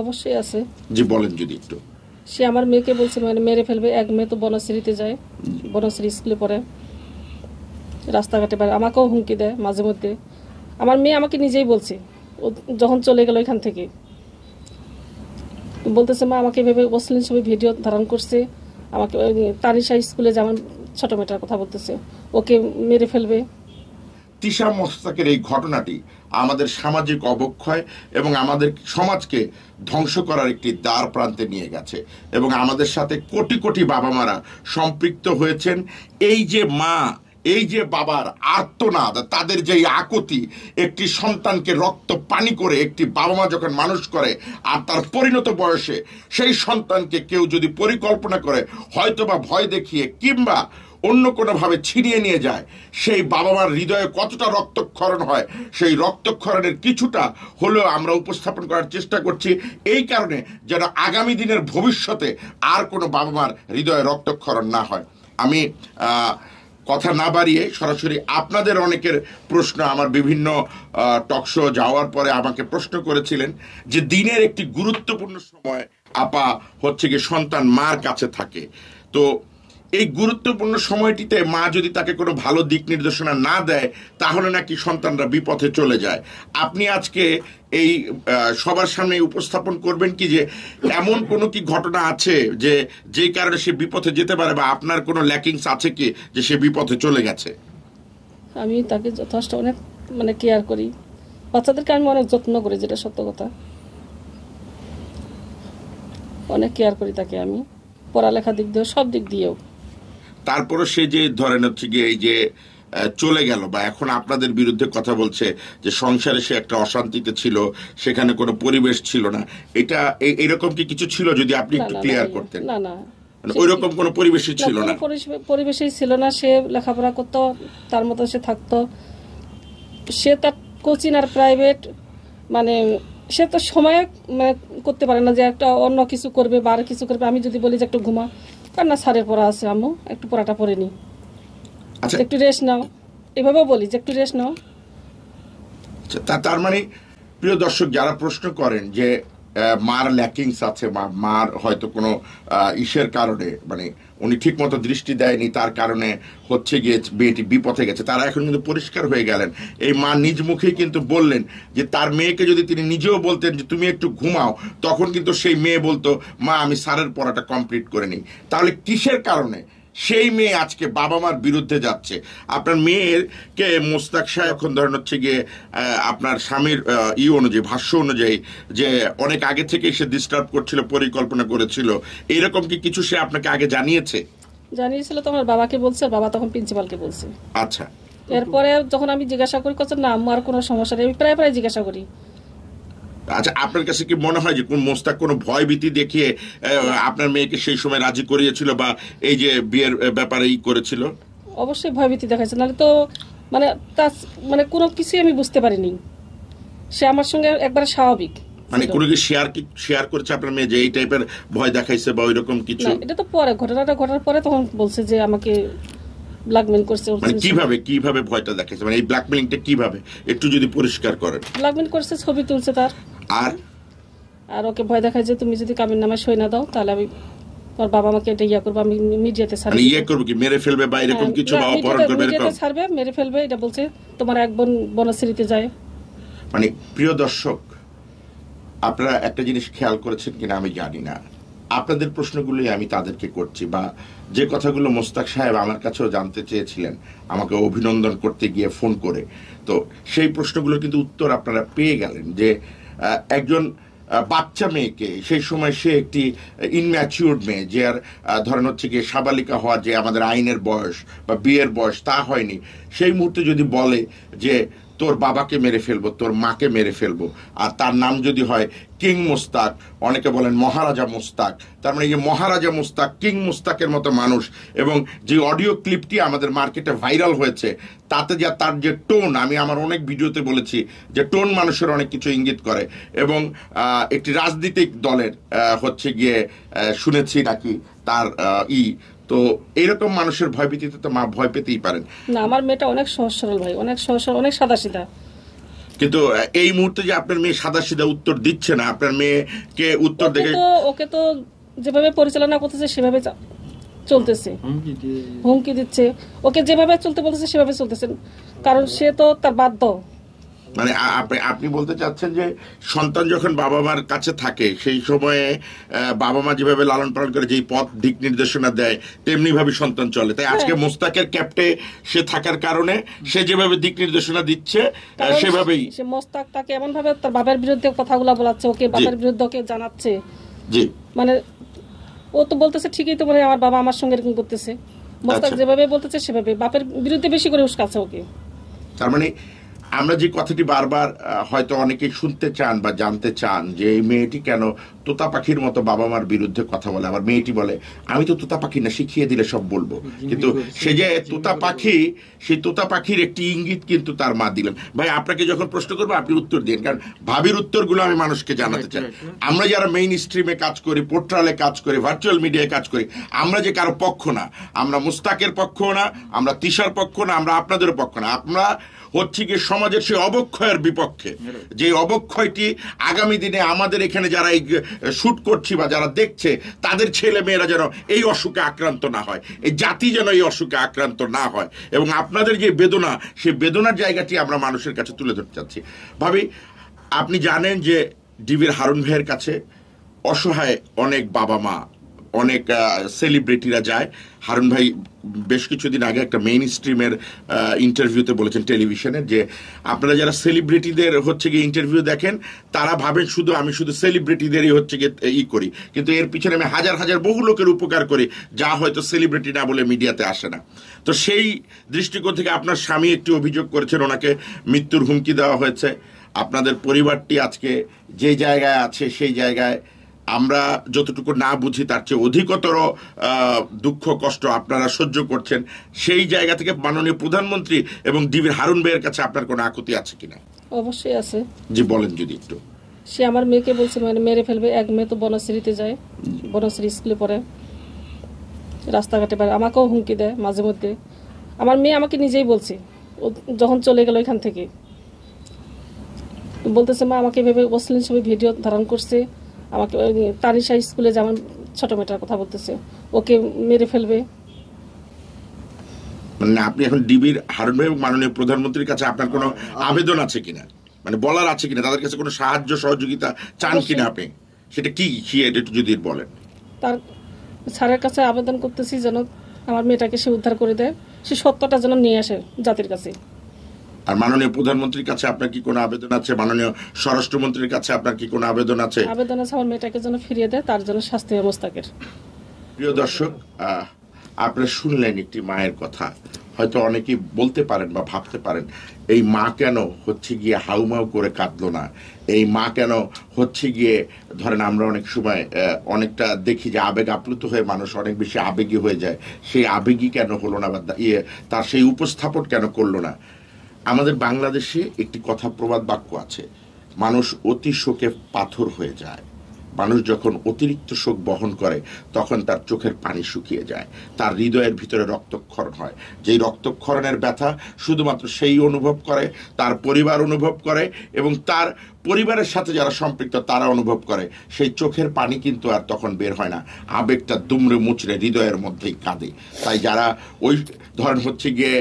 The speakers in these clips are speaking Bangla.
অবশ্যই আছে। জি বলেন যদি একটু। সে আমার মেয়েকে বলছে মানে মেরে ফেলবে। এক মেয়ে তো বনশ্রীতে যায়, বনশ্রী স্কুলে পড়ে, রাস্তাঘাটে বাইরে আমাকেও হুমকি দেয় মাঝে মধ্যে। আমার মেয়ে আমাকে নিজেই বলছে, ও যখন চলে গেল এখান থেকে, বলতেছে মা আমাকে ভেবে অশ্লীল ছবি ভিডিও ধারণ করছে, আমাকে তানিশা স্কুলে যেমন ছোট মেয়েটার কথা বলতেছে, ওকে মেরে ফেলবে। তিশা মোস্তাকের এই ঘটনাটি আমাদের সামাজিক অবক্ষয় এবং আমাদের সমাজকে ধ্বংস করার একটি দ্বার প্রান্তে নিয়ে গেছে এবং আমাদের সাথে কোটি কোটি বাবা মারা সম্পৃক্ত হয়েছেন। এই যে মা, এই যে বাবার আর্তনাদ, তাদের যে আকুতি, একটি সন্তানকে রক্ত পানি করে একটি বাবা মা যখন মানুষ করে আর তার পরিণত বয়সে সেই সন্তানকে কেউ যদি পরিকল্পনা করে হয়তোবা ভয় দেখিয়ে কিংবা অন্য কোনোভাবে ছিনিয়ে নিয়ে যায়, সেই বাবা মার হৃদয়ে কতটা রক্তক্ষরণ হয়, সেই রক্তক্ষরণের কিছুটা হলেও আমরা উপস্থাপন করার চেষ্টা করছি, এই কারণে যেন আগামী দিনের ভবিষ্যতে আর কোনো বাবা মার হৃদয়ে রক্তক্ষরণ না হয়। আমি কথা না বাড়িয়ে সরাসরি আপনাদের অনেকের প্রশ্ন, আমার বিভিন্ন টকশো যাওয়ার পরে আমাকে প্রশ্ন করেছিলেন যে দিনের একটি গুরুত্বপূর্ণ সময় আপা হচ্ছে কি সন্তান মার কাছে থাকে, তো এই গুরুত্বপূর্ণ সময়টিতে মা যদি তাকে কোনো ভালো দিক নির্দেশনা না দেয় তাহলে নাকি সন্তানরা বিপথে চলে যায়। আপনি আজকে এই সবার সামনে উপস্থাপন করবেন কি যে এমন কোনো কি ঘটনা আছে যে যেই কারণে সে বিপথে যেতে পারে, বা আপনার কোনো ল্যাকিংস আছে কি যে সে বিপথে চলে গেছে? আমি তাকে যথেষ্ট অনেক মানে কেয়ার করি, বাচ্চাদেরকে আমি অনেক যত্ন করি, যেটা সত্য কথা, অনেক কেয়ার করি তাকে আমি, পড়ালেখার দিক দিয়েও সব দিক দিয়েও। তারপরে সে যে ধরেন হচ্ছে গিয়ে এই যে চলে গেল বা এখন আপনাদের বিরুদ্ধে কথা বলছে যে সংসারে সে একটা অশান্তিতে ছিল, সেখানে কোনো পরিবেশ ছিল না, এটা এরকম কি কিছু ছিল? যদি আপনি একটু ক্লিয়ার করতেন। না না, ওই রকম কোনো পরিবেশই ছিল না, পরিবেশই ছিল না। সে লেখাপড়া করতো, তার মতো সে থাকতো। সে তার কোচিং আর প্রাইভেট, মানে সে তো সময় করতে পারে না যে একটা অন্য কিছু করবে বা আর কিছু করবে। আমি যদি বলি যে একটু ঘুমা, কার না স্যারের পড়া আছে আম্মু, একটু পড়াটা পড়ে নি, একটু রেস্ট নাও, এভাবে বলি যে একটু রেস্ট নাও। তার মানে প্রিয় দর্শক যারা প্রশ্ন করেন যে মার ল্যাকিংস আছে, মার হয়তো কোনো ইসের কারণে মানে উনি ঠিক মতো দৃষ্টি দেয়নি, তার কারণে হচ্ছে গিয়ে মেয়েটি বিপথে গেছে, তারা এখন কিন্তু পরিষ্কার হয়ে গেলেন। এই মা নিজ মুখেই কিন্তু বললেন যে তার মেয়েকে যদি তিনি নিজেও বলতেন যে তুমি একটু ঘুমাও, তখন কিন্তু সেই মেয়ে বলতো মা আমি স্যারের পড়াটা কমপ্লিট করে নিই। তাহলে কিসের কারণে সেই মেয়ে আজকে বাবা মার বিরুদ্ধে যাচ্ছে? আপনার মেয়েরকে মোস্তাক শাহ এখন ধরেন হচ্ছে গিয়ে আপনার স্বামীর অনুযায়ী, ভাষ্য অনুযায়ী, যে অনেক আগে থেকে সে ডিস্টার্ব করছিল, পরিকল্পনা করেছিল, এরকম কি কিছু সে আপনাকে আগে জানিয়েছে? জানিয়েছিল তো, আমার বাবাকে বলছে, বাবা তখন প্রিন্সিপালকে বলছে। আচ্ছা, এরপরে যখন আমি জিজ্ঞাসা করি কথা না আমার কোনো সমস্যা নেই, আমি প্রায় প্রায় জিজ্ঞাসা করি। আচ্ছা, আপনার কাছে কি মনে হয় যে কোন মোস্তাক কোনো ভয় ভীতি দেখিয়ে আপনার মেয়েকে সেই সময় রাজি করিয়েছিল বা এই যে বিয়ের ব্যাপারে করেছিল? অবশ্যই ভয় ভীতি দেখাচ্ছে, নাহলে তো মানে তার মানে কোনো কিছুই আমি বুঝতে পারিনি। সে আমার সঙ্গে একবারে স্বাভাবিক। মানে কোনো কি শেয়ার করেছে আপনার মেয়ে যে এই টাইপের ভয় দেখাইছে বা ওইরকম কিছু? এটা তো পরে, ঘটনাটা ঘটার পরে তখন বলছে যে আমাকে ব্ল্যাকমেইল করছে। মানে কিভাবে ভয়টা দেখাইছে, মানে এই ব্ল্যাকমেইলিংটা কিভাবে একটু যদি পরিষ্কার করেন? ব্ল্যাকমেইল করছে, ছবি তুলছে তার, আর ওকে ভয় দেখায় যে তুমি যদি কাবিন নামে সই না দাও তাহলে আমি তোর বাবা আমাকে এটা করবো, আমি মিডিয়াতে ছাড়বো। মানে করবো কি, মেরে ফেলবে বা এরকম কিছু, বা অপহরণ করবে এরকম? ছাড়বে, মেরে ফেলবে, এটা বলছে। তোমার এক বোন বনশ্রীতে যায়। মানে প্রিয় দর্শক, আপনারা একটা জিনিস খেয়াল করেছেন কিনা আমি জানি না, আপনাদের প্রশ্নগুলোই আমি তাদেরকে করছি, বা যে কথাগুলো মোস্তাক সাহেব আমার কাছেও জানতে চেয়েছিলেন আমাকে অভিনন্দন করতে গিয়ে ফোন করে, তো সেই প্রশ্নগুলো কিন্তু উত্তর আপনারা পেয়ে গেলেন। যে একজন বাচ্চা মেয়েকে, সেই সময় সে একটি ইনম্যাচিউরড মেয়ে, যে আর ধরেন হচ্ছে গিয়ে সাবালিকা হওয়ার যে আমাদের আইনের বয়স বা বিয়ের বয়স তা হয়নি, সেই মুহূর্তে যদি বলে যে তোর বাবাকে মেরে ফেলবো, তোর মাকে মেরে ফেলবো, আর তার নাম যদি হয় কিং মোস্তাক, অনেকে বলেন মহারাজা মোস্তাক, তার মানে এই যে মহারাজা মোস্তাক, কিং মোস্তাকের মতো মানুষ, এবং যে অডিও ক্লিপটি আমাদের মার্কেটে ভাইরাল হয়েছে তাতে যা তার যে টোন, আমি আমার অনেক ভিডিওতে বলেছি যে টোন মানুষের অনেক কিছু ইঙ্গিত করে, এবং একটি রাজনৈতিক দলের হচ্ছে গিয়ে শুনেছি নাকি তার তো এইরকম মানুষের ভয়ভীতিতে তো মা ভয় পেতেই পারেন না। আমার মেয়েটা অনেক সহজ সরল ভাই, অনেক সহজ সরল, অনেক সাদা সিধা, কিন্তু এই মুহূর্তে যে আপনার মেয়ে সাদাসিধা উত্তর দিচ্ছে না, আপনার মেয়েকে উত্তর দেখে ওকে তো যেভাবে পরিচালনা করতেছে সেভাবে চলতেছে, হুমকি দিচ্ছে, ওকে যেভাবে চলতে বলতেছে সেভাবে চলতেছে, কারণ সে তো তার বাধ্য। মানে আপনি বলতে চাচ্ছেন যে সন্তান যখন বাবা মার কাছে থাকে সেই সময়ে বাবা মা যেভাবে লালন পালন করে, যেই পথ দিক নির্দেশনা দেয় তেমনি ভাবে সন্তান চলে। তাই আজকে মোস্তাকের ক্যাপ্টে সে থাকার কারণে সে যেভাবে দিক নির্দেশনা দিচ্ছে সেভাবেই সে মোস্তাক তাকে এমন ভাবে তার বাবার বিরুদ্ধে কথাগুলো বলাচ্ছে, ওকে বাবার বিরুদ্ধে ওকে জানাচ্ছে। জি, মানে ও তো বলতেছে ঠিকই তো, মানে আমার বাবা আমার সঙ্গে এরকম করতেছে। মোস্তাক যেভাবে বলতেছে সেভাবে বাপের বিরুদ্ধে বেশি করে উস্কাচ্ছে ওকে। তার মানে আমরা যে কথাটি বারবার হয়তো অনেকেই শুনতে চান বা জানতে চান যে এই মেয়েটি কেন তোতা পাখির মতো বাবা মার বিরুদ্ধে কথা বলে। আবার মেয়েটি বলে আমি তো তোতা পাখি না, শিখিয়ে দিলে সব বলবো। কিন্তু সে যে তোতা পাখি, সেই তোতা পাখির একটি ইঙ্গিত কিন্তু তার মা দিলেন। ভাই আপনাকে যখন প্রশ্ন করবো আপনি উত্তর দিন, কারণ ভাবির উত্তরগুলো আমি মানুষকে জানাতে চাই। আমরা যারা মেইন স্ট্রিমে কাজ করি, পোর্টালে কাজ করি, ভার্চুয়াল মিডিয়ায় কাজ করি, আমরা যে কারো পক্ষ না, আমরা মুস্তাকের পক্ষ না, আমরা তিশার পক্ষ না, আমরা আপনাদের পক্ষ না, আমরা হচ্ছে গিয়ে সমাজের সেই অবক্ষয়ের বিপক্ষে। যে অবক্ষয়টি আগামী দিনে আমাদের এখানে যারা এই শুট করছি বা যারা দেখছে তাদের ছেলে মেয়েরা যেন এই অসুখে আক্রান্ত না হয়, এই জাতি যেন এই অসুখে আক্রান্ত না হয়, এবং আপনাদের যে বেদনা, সেই বেদনার জায়গাটি আমরা মানুষের কাছে তুলে ধরতে চাচ্ছি। ভাবি, আপনি জানেন যে ডিবির হারুন ভাইয়ের কাছে অসহায় অনেক বাবা মা, অনেক সেলিব্রিটিরা যায়। হারুন ভাই বেশ কিছুদিন আগে একটা মেইন স্ট্রিমের ইন্টারভিউতে বলেছেন টেলিভিশনে যে আপনারা যারা সেলিব্রিটিদের হচ্ছে গিয়ে ইন্টারভিউ দেখেন তারা ভাবেন শুধু আমি শুধু সেলিব্রিটিদেরই হচ্ছে গিয়ে করি, কিন্তু এর পিছনে আমি হাজার হাজার বহু লোকের উপকার করি যা হয়তো সেলিব্রিটি না বলে মিডিয়াতে আসে না। তো সেই দৃষ্টিকোণ থেকে আপনার স্বামী একটি অভিযোগ করেছেন, ওনাকে মৃত্যুর হুমকি দেওয়া হয়েছে। আপনাদের পরিবারটি আজকে যে জায়গায় আছে সেই জায়গায় আমরা যতটুকু না বুঝি তার চেয়ে অধিকতর দুঃখ কষ্ট আপনারা সহ্য করছেন। সেই জায়গা থেকে মাননীয় প্রধানমন্ত্রী এবং ডিবির হারুন ভাইয়ের কাছে আপনার কোনো আকুতি আছে কিনা? অবশ্যই আছে। জি বলেন যদি একটু। সে আমার মেয়েকে বলছে মানে মেরে ফেলবে। এক মেয়ে তো বনশ্রীতে যায়, বনশ্রী স্কুলে পড়ে, রাস্তাঘাটে বাইরে আমাকেও হুমকি দেয় মাঝে মধ্যে। আমার মেয়ে আমাকে নিজেই বলছে, ও যখন চলে গেল এখান থেকে, বলতেছে মা আমাকে ভেবে অশ্লীল ছবি ভিডিও ধারণ করছে, আমাকে তানিশা স্কুলে যেমন ছোট মেয়েটার কথা বলতেছে, ওকে মেরে ফেলবে। মানে আপনি এখন ডিবির হারুন ভাই এবং মাননীয় প্রধানমন্ত্রীর কাছে আপনার কোনো আবেদন আছে কিনা, মানে বলার আছে কিনা, তাদের কাছে কোনো সাহায্য সহযোগিতা চান কিনা আপনি, সেটা কি একটু যদি বলেন। তার স্যারের কাছে আবেদন করতেছি যেন আমার মেয়েটাকে সে উদ্ধার করে দেয়, সে সত্যটা যেন নিয়ে আসে জাতির কাছে। আর মাননীয় প্রধানমন্ত্রীর কাছে আপনার কি কোনো আবেদন আছে? মাননীয় স্বরাষ্ট্রমন্ত্রীর কাছে আপনার কি কোনো আবেদন আছে? আবেদন আছে আমার মেয়েটাকে যেন ফিরিয়ে দেয়, তার জন্য শাস্তি হয় মোস্তাকের। প্রিয় দর্শক, আপনারা শুনলেন একটি মায়ের কথা। হয়তো অনেকেই বলতে পারেন বা ভাবতে পারেন এই মা কেন হচ্ছে গিয়ে হাউমাউ করে কাঁদলো না, এই মা কেন হচ্ছে গিয়ে, ধরেন আমরা অনেক সময় অনেকটা দেখি যে আবেগ আপ্লুত হয়ে মানুষ অনেক বেশি আবেগী হয়ে যায়, সেই আবেগী কেন হলো না বা তার সেই উপস্থাপন কেন করলো না। আমাদের বাংলাদেশে একটি কথা প্রবাদ বাক্য আছে, মানুষ অতি শোকে পাথর হয়ে যায়। মানুষ যখন অতিরিক্ত শোক বহন করে তখন তার চোখের পানি শুকিয়ে যায়, তার হৃদয়ের ভিতরে রক্তক্ষরণ হয়। যেই রক্তক্ষরণের ব্যথা শুধুমাত্র সেই অনুভব করে, তার পরিবার অনুভব করে এবং তার পরিবারের সাথে যারা সম্পৃক্ত তারা অনুভব করে। সেই চোখের পানি কিন্তু আর তখন বের হয় না, আবেগটা দুমড়ে মুচড়ে হৃদয়ের মধ্যেই কাঁদে। তাই যারা ওই ধরেন হচ্ছে গিয়ে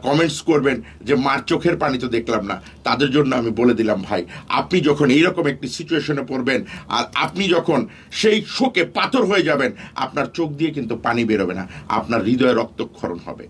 কমেন্টস করবেন যে মার চোখের পানি তো দেখলাম না, তাদের জন্য আমি বলে দিলাম ভাই, আপনি যখন এইরকম একটি সিচুয়েশনে পড়বেন আর আপনি যখন সেই শোকে পাথর হয়ে যাবেন, আপনার চোখ দিয়ে কিন্তু পানি বেরোবে না, আপনার হৃদয়ে রক্তক্ষরণ হবে।